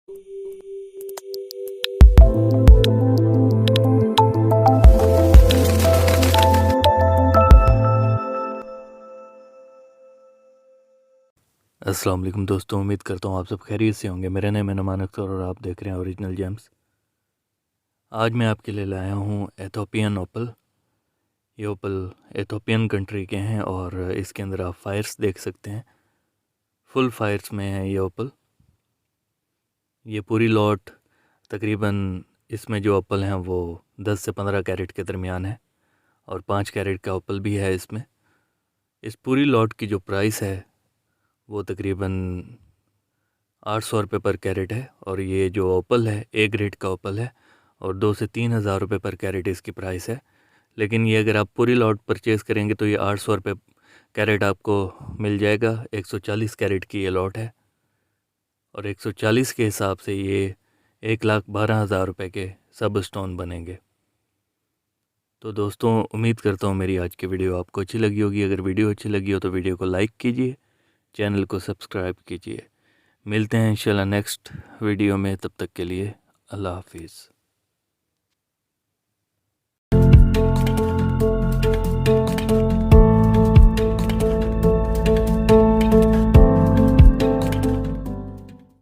अस्सलाम वालेकुम दोस्तों, उम्मीद करता हूँ आप सब खैरियत से होंगे। मेरा नाम है नुमान अख्तर और आप देख रहे हैं ओरिजिनल जेम्स। आज मैं आपके लिए लाया हूँ एथोपियन ओपल। ये ओपल एथोपियन कंट्री के हैं और इसके अंदर आप फायर्स देख सकते हैं। फुल फायर्स में है ये ओपल। ये पूरी लॉट तकरीबन इसमें जो ओपल हैं वो 10 से 15 कैरेट के दरमियान है और 5 कैरेट का ओपल भी है इसमें। इस पूरी लॉट की जो प्राइस है वो तकरीबन 800 रुपये पर कैरेट है और ये जो ओपल है ए ग्रेड का ओपल है और 2 से 3 हज़ार रुपये पर कैरेट इसकी प्राइस है। लेकिन ये अगर आप पूरी लॉट परचेज़ करेंगे तो ये 800 रुपये कैरेट आपको मिल जाएगा। 140 कैरेट की ये लॉट है और 140 के हिसाब से ये 1,12,000 रुपये के सब स्टोन बनेंगे। तो दोस्तों, उम्मीद करता हूँ मेरी आज की वीडियो आपको अच्छी लगी होगी। अगर वीडियो अच्छी लगी हो तो वीडियो को लाइक कीजिए, चैनल को सब्सक्राइब कीजिए। मिलते हैं इंशाल्लाह नेक्स्ट वीडियो में, तब तक के लिए अल्लाह हाफिज़।